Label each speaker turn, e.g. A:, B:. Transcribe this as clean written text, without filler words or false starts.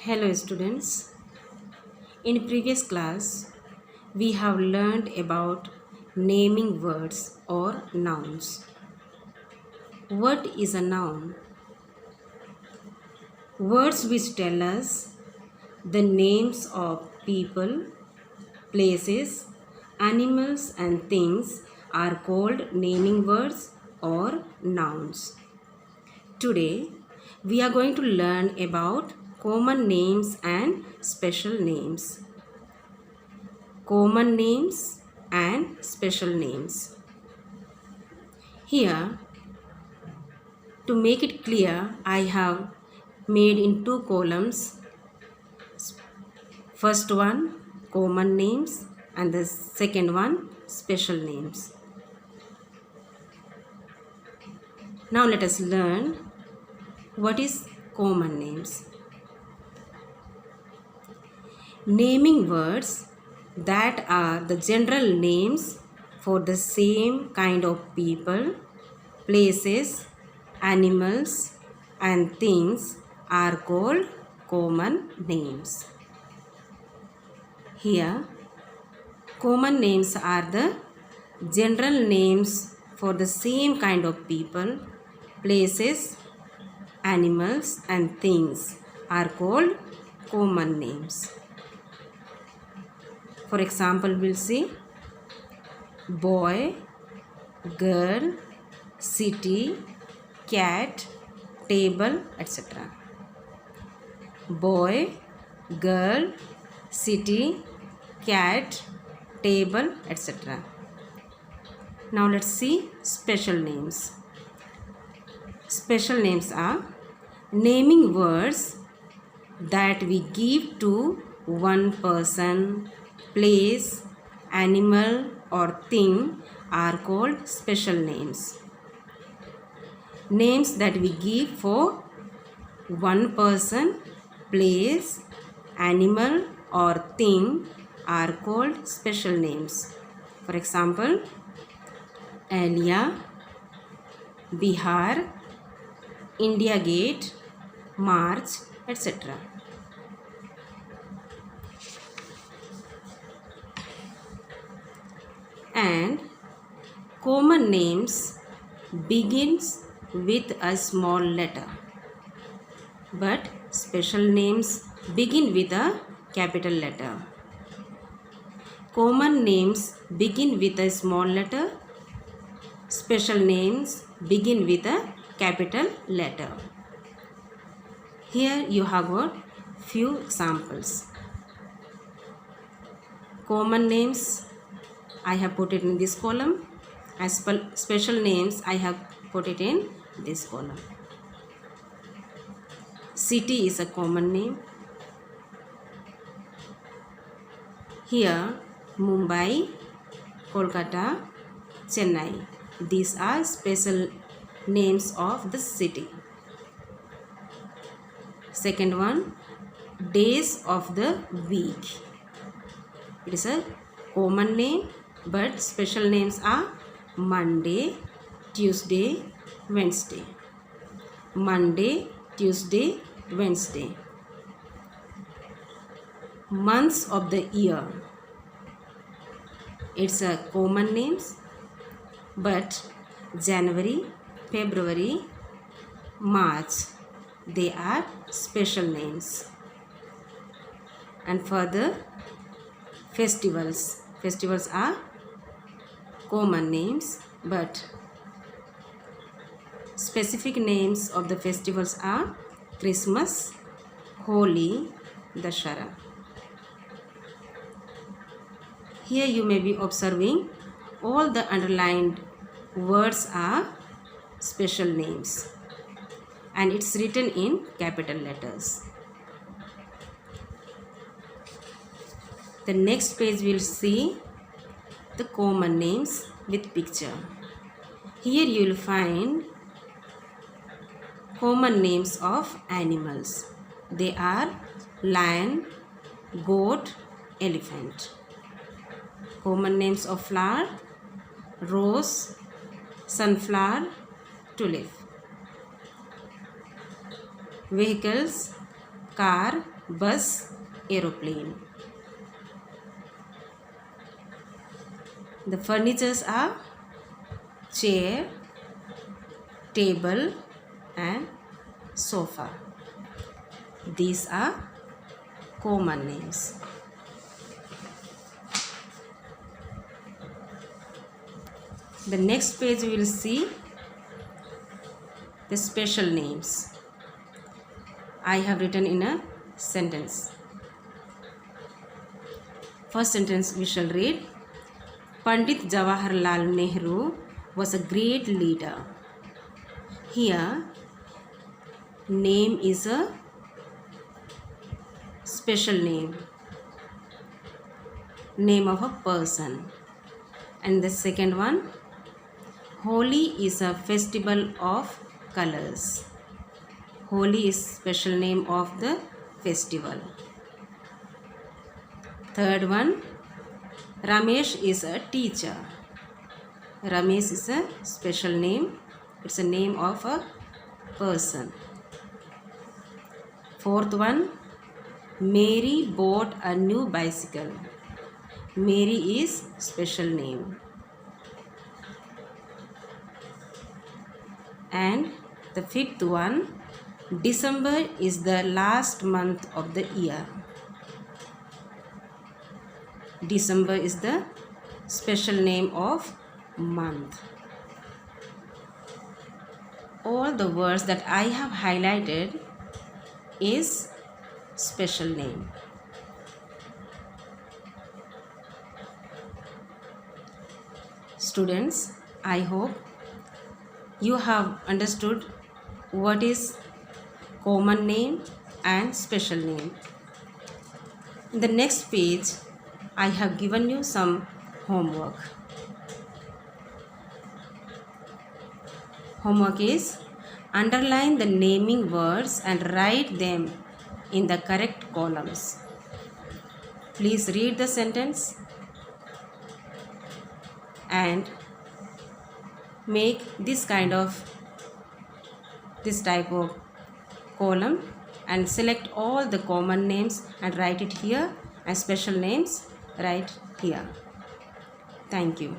A: Hello students. In previous class, we have learned about naming words or nouns. What is a noun? Words which tell us the names of people, places, animals and things are called naming words or nouns. Today, we are going to learn about common names and special names. Common names and special names. Here, to make it clear, I have made in two columns. First one, common names, and the second one, special names. Now let us learn what is common names. Naming words that are the general names for the same kind of people, places, animals and things are called common names. Here, common names are the general names for the same kind of people, places, animals and things are called common names. For example, we'll see boy, girl, city, cat, table, etc. Boy, girl, city, cat, table, etc. Now let's see special names. Special names are naming words that we give to one person, place, animal or thing are called special names. Names that we give for one person, place, animal or thing are called special names. For example, Alia, Bihar, India Gate, March, etc. And common names begins with a small letter, but special names begin with a capital letter. Common names begin with a small letter, special names begin with a capital letter. Here you have got few examples. Common names I have put it in this column, as special names I have put it in this column. City is a common name. Here Mumbai, Kolkata, Chennai. These are special names of the city. Second one, days of the week. It is a common name, but special names are Monday, Tuesday, Wednesday. Monday, Tuesday, Wednesday. Months of the year. It's a common names, but January, February, March, they are special names. And further, festivals. Festivals are common names, but specific names of the festivals are Christmas, Holi, Dashara. Here you may be observing all the underlined words are special names and it's written in capital letters. The next page we will see the common names with picture. Here you will find common names of animals. They are lion, goat, elephant. Common names of flower, rose, sunflower, tulip. Vehicles, car, bus, aeroplane. The furnitures are chair, table and sofa. These are common names. The next page we will see the special names. I have written in a sentence. First sentence we shall read. Pandit Jawaharlal Nehru was a great leader. Here, name is a special name of a person. And the second one, Holi is a festival of colors. Holi is special name of the festival. Third one, Ramesh is a teacher. Ramesh is a special name. It's a name of a person. Fourth one, Mary bought a new bicycle. Mary is special name. And the fifth one, December is the last month of the year. December is the special name of month. All the words that I have highlighted is special name. Students, I hope you have understood what is common name and special name. In the next page, I have given you some homework. Homework is underline the naming words and write them in the correct columns. Please read the sentence and make this type of column and select all the common names and write it here and special names right here. Thank you.